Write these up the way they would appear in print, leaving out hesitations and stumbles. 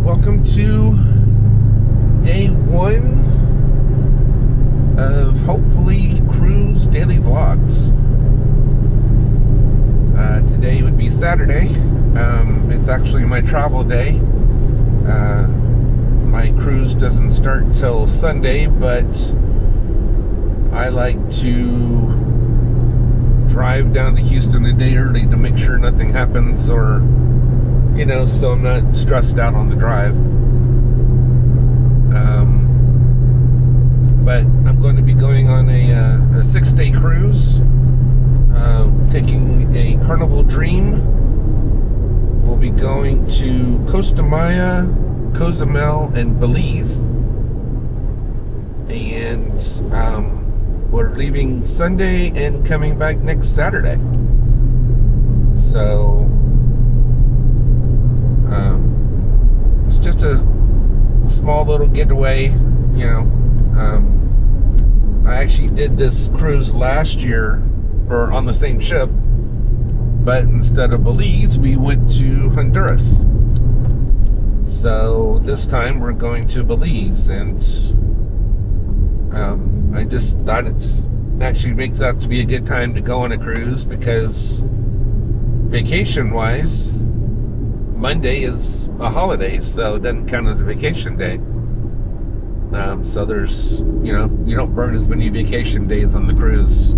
welcome to day one of hopefully cruise daily vlogs. Today would be Saturday. It's actually my travel day. My cruise doesn't start till Sunday, but I like to drive down to Houston a day early to make sure nothing happens, or so I'm not stressed out on the drive. But I'm going to be going on a 6-day cruise, taking a Carnival Dream. We'll be going to Costa, Cozumel, and Belize. And we're leaving Sunday and coming back next Saturday. So it's just a small little getaway, I actually did this cruise last year, or on the same ship, but instead of Belize, we went to Honduras. So this time we're going to Belize, and I just thought it's actually makes out to be a good time to go on a cruise, because vacation-wise, Monday is a holiday, so it doesn't count as a vacation day. So there's, you don't burn as many vacation days on the cruise.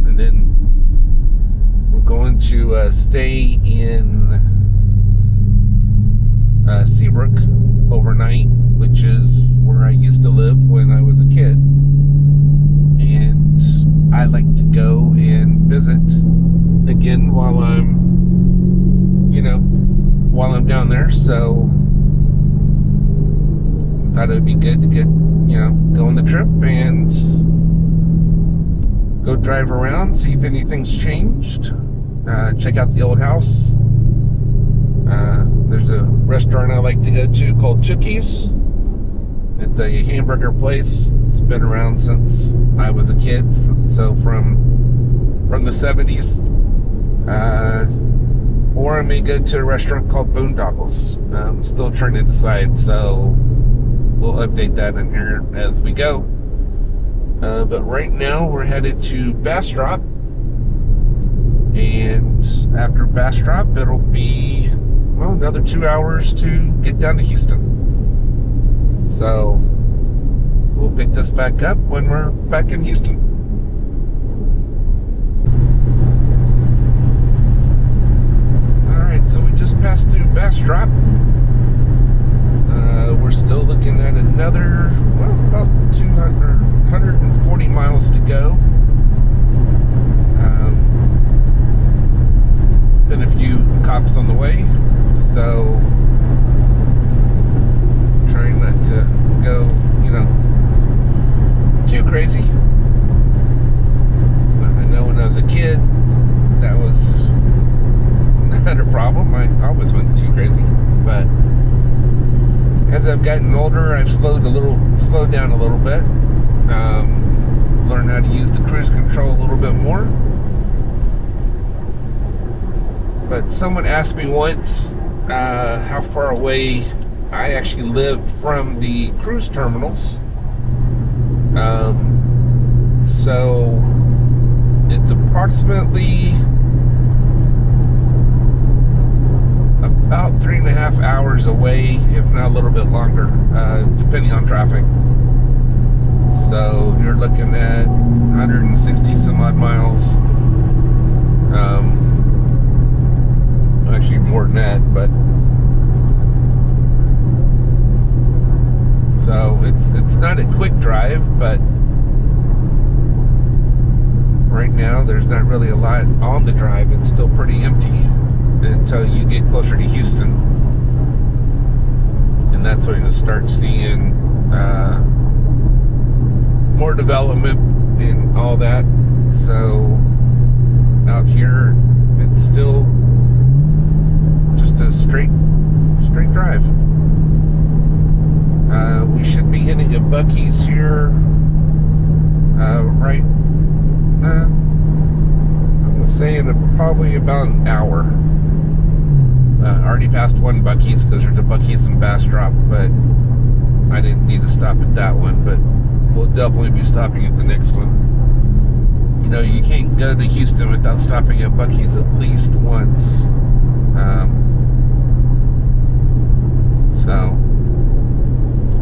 And then we're going to stay in Seabrook overnight, which is where I used to live when I was a kid. And I like to go and visit again while I'm down there. So I thought it would be good to get, go on the trip and go drive around, see if anything's changed, check out the old house. There's a restaurant I like to go to called Chookies. It's a hamburger place. It's been around since I was a kid, so from the 70s. Or I may go to a restaurant called Boondoggles. I'm still trying to decide, so we'll update that in here as we go. But right now we're headed to Bastrop, and after Bastrop it'll be another 2 hours to get down to Houston. So we'll pick this back up when we're back in Houston. Alright, so we just passed through Bastrop. We're still looking at another, about 140 miles to go. There's been a few cops on the way, so trying not to go, too crazy. I know when I was a kid, that was not a problem. I always went too crazy, but as I've gotten older, I've slowed down a little bit. Learned how to use the cruise control a little bit more. But someone asked me once how far away I actually lived from the cruise terminals. So it's approximately about 3.5 hours away, if not a little bit longer, depending on traffic. So you're looking at 160 some odd miles. Actually more than that, but so it's not a quick drive, but right now there's not really a lot on the drive. It's still pretty empty until you get closer to Houston, and that's when you start seeing more development and all that. So out here it's still just a straight drive. We should be hitting a Buc-ee's here right I'm gonna say in probably about an hour. Already passed one Buc-ee's because there's a Buc-ee's in Bastrop, but I didn't need to stop at that one. But we'll definitely be stopping at the next one. You know, you can't go to Houston without stopping at Buc-ee's at least once. So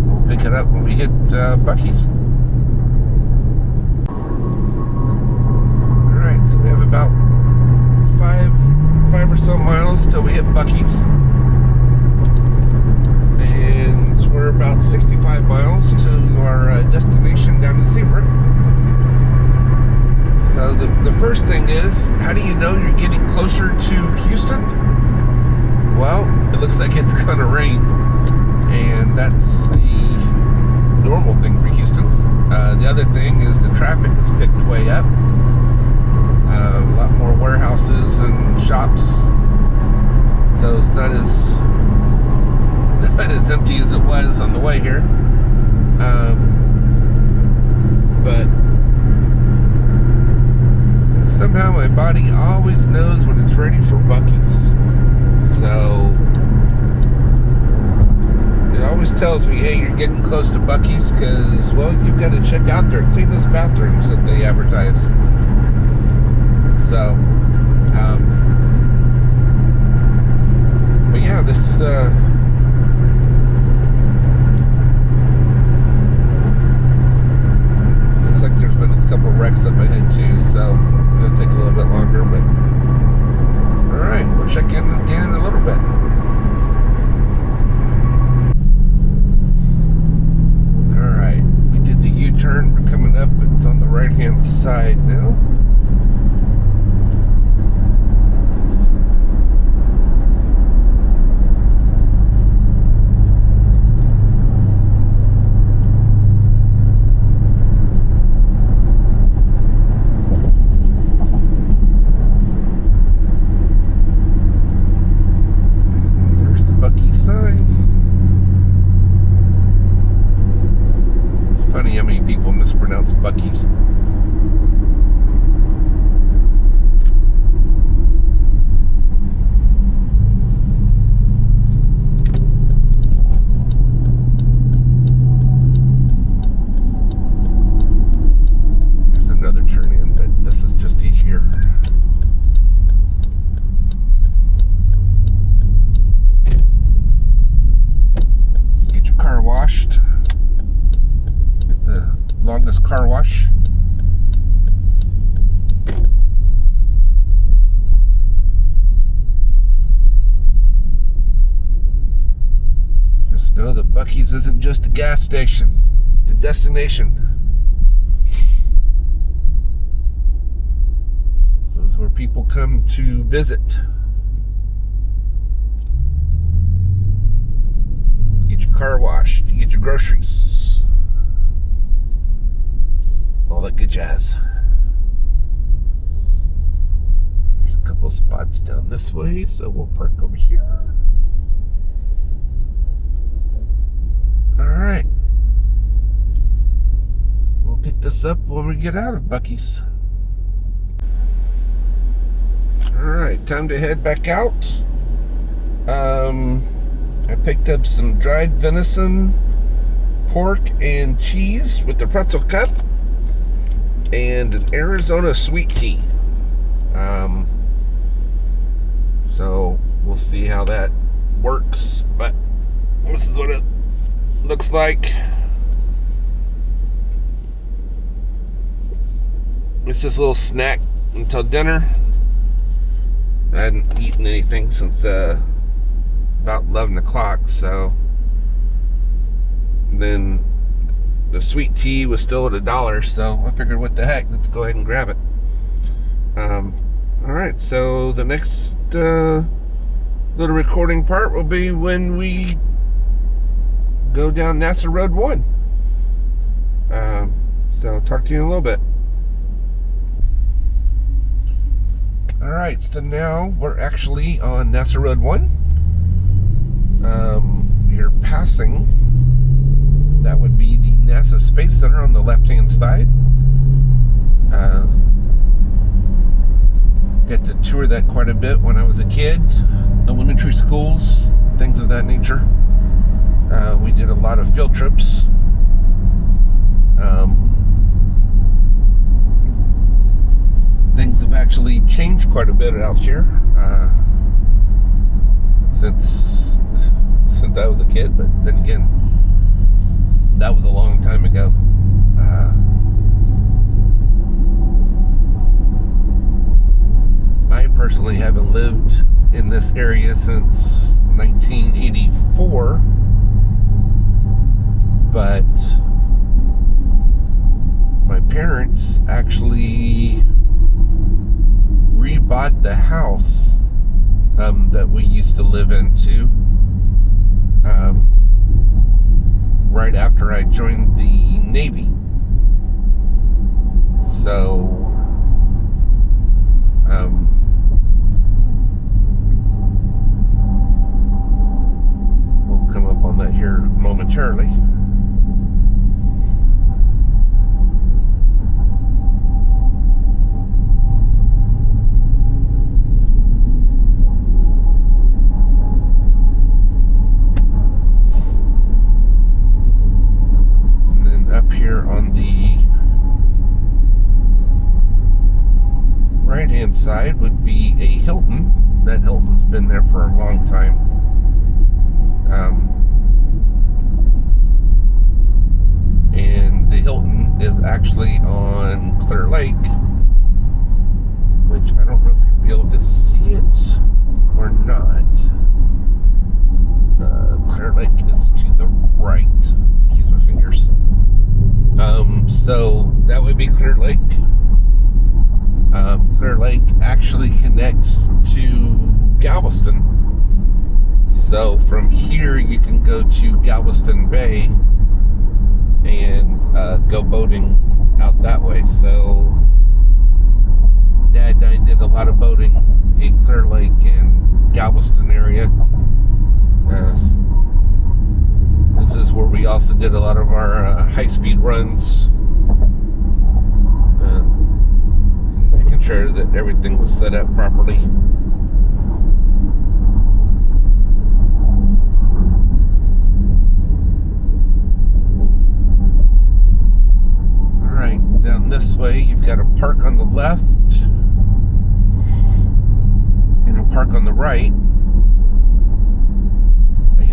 we'll pick it up when we hit Buc-ee's. Alright, so we have about five or so miles till we hit Buc-ee's. And we're about 65 miles to our destination down in Seabrook. So the first thing is, how do you know you're getting closer to Houston? Well, it looks like it's gonna rain, and that's a normal thing for Houston. The other thing is the traffic has picked way up. A lot more warehouses and shops, so it's not as empty as it was on the way here. But somehow my body always knows when it's ready for Buc-ee's. So it always tells me, hey, you're getting close to Buc-ee's, because, well, you've got to check out their cleanest bathrooms that they advertise. So, but yeah, this looks like there's been a couple wrecks up ahead too, so it'll take a little bit longer, but alright, we'll check in again in a little bit. Alright, we did the U-turn, we're coming up, it's on the right hand side now. Mispronounce Buc-ee's. There's another turn in, but this is just easier. Get your car washed. Longest car wash. Just know that Buc-ee's isn't just a gas station, it's a destination. So it's where people come to visit. Get your car washed, you get your groceries, all that good jazz. There's a couple spots down this way, so we'll park over here. Alright. We'll pick this up when we get out of Buc-ee's. Alright, time to head back out. I picked up some dried venison, pork, and cheese with the pretzel cup, and an Arizona sweet tea. So we'll see how that works, but this is what it looks like. It's just a little snack until dinner. I hadn't eaten anything since about 11 o'clock, so then the sweet tea was still at $1, so I figured, what the heck, let's go ahead and grab it. Alright, so the next little recording part will be when we go down NASA Road 1. So talk to you in a little bit. Alright, so now we're actually on NASA Road 1. We are passing, that would be the NASA Space Center on the left hand side. got to tour that quite a bit when I was a kid. Elementary schools, things of that nature. We did a lot of field trips. Things have actually changed quite a bit out here since I was a kid, but then again, that was a long time ago. I personally haven't lived in this area since 1984, but my parents actually rebought the house that we used to live into right after I joined the Navy. So we'll come up on that here momentarily. Here on the right hand side would be a Hilton. That Hilton's been there for a long time. And the Hilton is actually on Clear Lake, which I don't know if you'll be able to see it or not. Clear Lake is to the right. Excuse my fingers. So that would be Clear Lake. Clear Lake actually connects to Galveston. So from here you can go to Galveston Bay and go boating out that way. So Dad and I did a lot of boating in Clear Lake and Galveston area. This is where we also did a lot of our high-speed runs, making sure that everything was set up properly. Alright, down this way you've got a park on the left and a park on the right.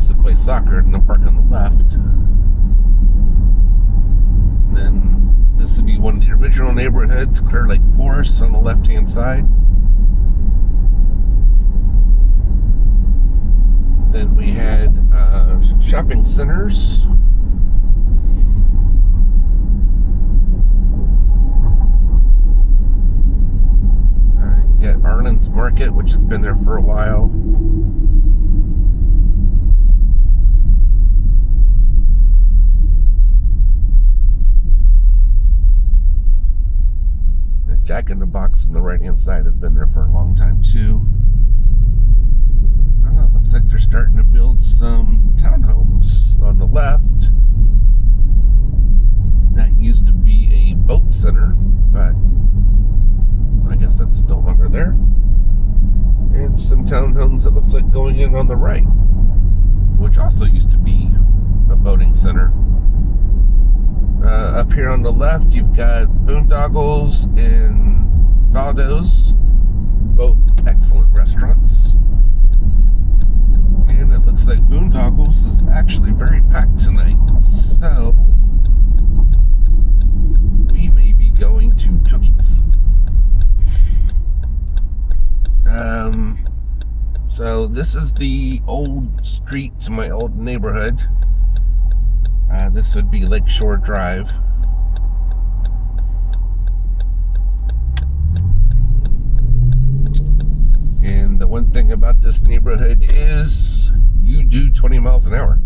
To play soccer in the park on the left. And then this would be one of the original neighborhoods, Clear Lake Forest on the left hand side. Then we had shopping centers. You got Arlen's Market, which has been there for a while. Jack in the Box on the right hand side has been there for a long time too. It looks like they're starting to build some townhomes on the left. That used to be a boat center, but I guess that's no longer there. And some townhomes that looks like going in on the right, which also used to be a boating center. Up here on the left, you've got Boondoggles and Valdo's, both excellent restaurants. And it looks like Boondoggles is actually very packed tonight, so we may be going to Tookies. So this is the old street to my old neighborhood. This would be Lakeshore Drive. And the one thing about this neighborhood is you do 20 miles an hour.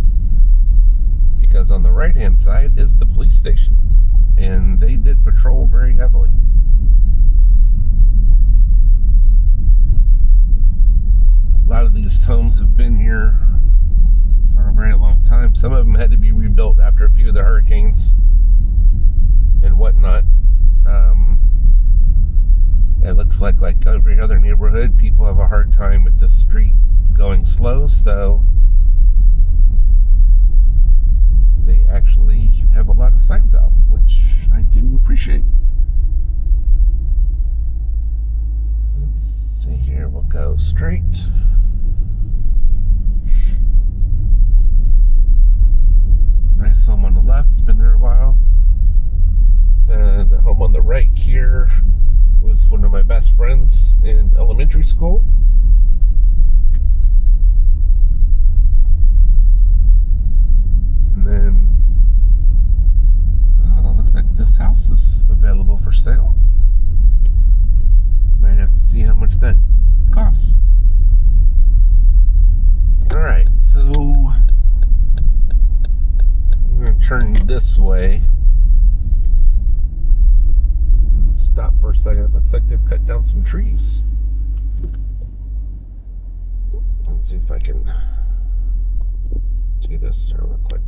Because on the right hand side is the police station. And they did patrol very heavily. A lot of these homes have been here for a very long time. Some of them had to be rebuilt after a few of the hurricanes and whatnot. It looks like every other neighborhood, people have a hard time with the street going slow, so they actually have a lot of signs out, which I do appreciate. Let's see here, we'll go straight. Nice home on the left, it's been there a while. The home on the right here was one of my best friends in elementary school. And then, looks like this house is available for sale. Might have to see how much that costs. Alright, so we're going to turn this way. Stop for a second. Looks like they've cut down some trees. Let's see if I can do this real quick.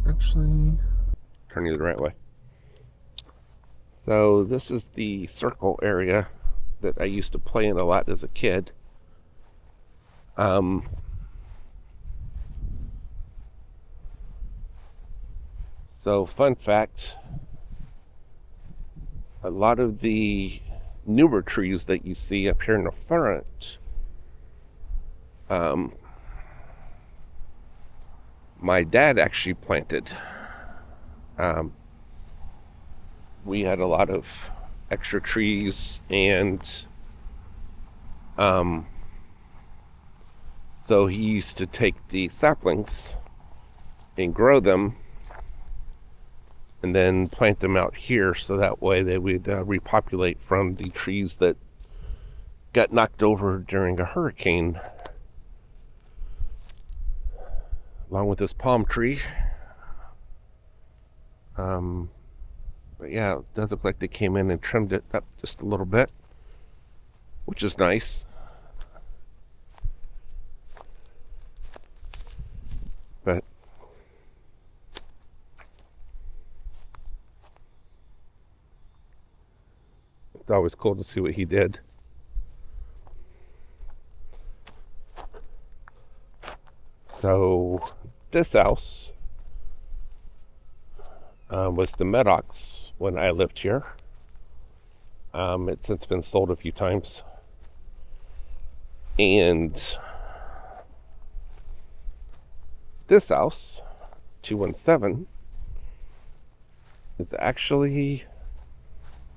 Actually, turn you the right way. So this is the circle area that I used to play in a lot as a kid. So fun fact, a lot of the newer trees that you see up here in the front, my dad actually planted. We had a lot of extra trees, and so he used to take the saplings and grow them and then plant them out here, so that way they would repopulate from the trees that got knocked over during a hurricane, along with this palm tree. But yeah, it does look like they came in and trimmed it up just a little bit, which is nice. But it's always cool to see what he did. So this house was the Medocs when I lived here. It's since been sold a few times. And this house, 217, is actually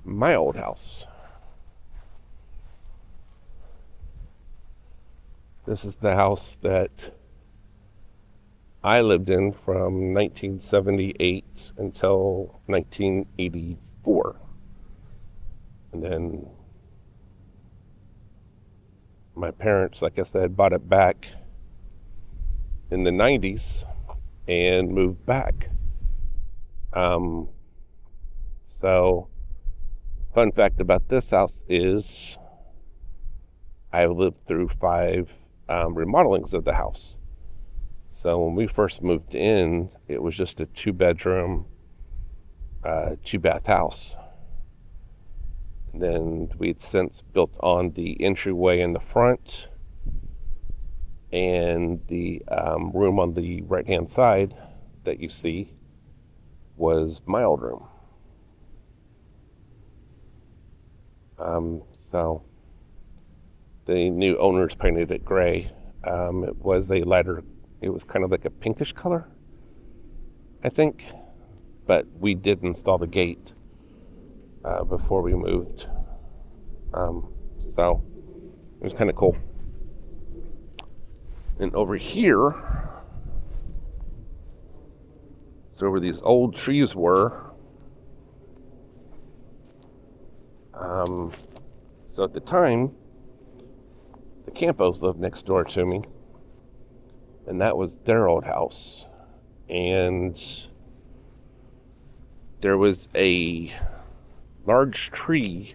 my old house. This is the house that I lived in from 1978 until 1984. And then my parents, like I said, bought it back in the 90s and moved back. So, fun fact about this house is I lived through 5 remodelings of the house. So when we first moved in, it was just a 2-bedroom, 2-bath house. And then we'd since built on the entryway in the front, and the room on the right-hand side that you see was my old room. So the new owners painted it gray. It was a lighter, it was kind of like a pinkish color, I think. But we did install the gate before we moved. So it was kind of cool. And over here, so where these old trees were, so at the time, the Campos lived next door to me, and that was their old house. And there was a large tree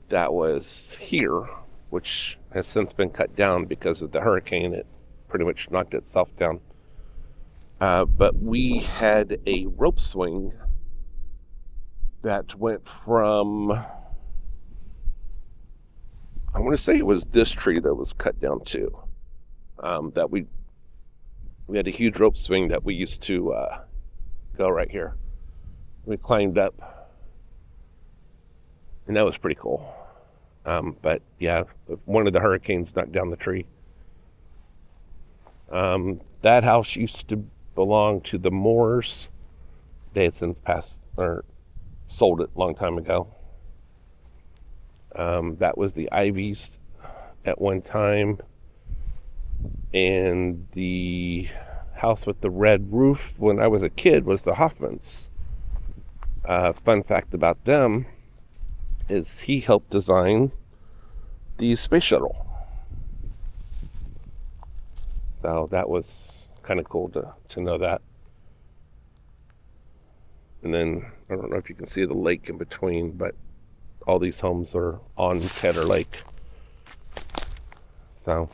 that was here, which has since been cut down because of the hurricane. It pretty much knocked itself down. But we had a rope swing that went from, I want to say it was this tree that was cut down too. That we had a huge rope swing that we used to go right here. We climbed up, and that was pretty cool. But yeah, one of the hurricanes knocked down the tree. That house used to belong to the Moores. They had since passed or sold it a long time ago. That was the Ivies at one time. And the house with the red roof when I was a kid was the Hoffmans. Fun fact about them is he helped design the space shuttle. So that was kind of cool to know that. And then, I don't know if you can see the lake in between, but all these homes are on Tedder Lake. So,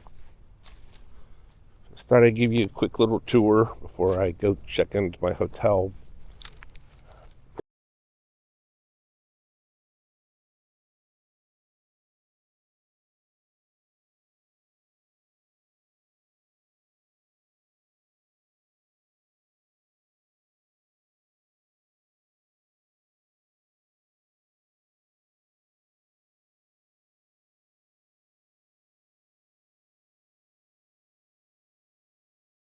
just thought I'd give you a quick little tour before I go check into my hotel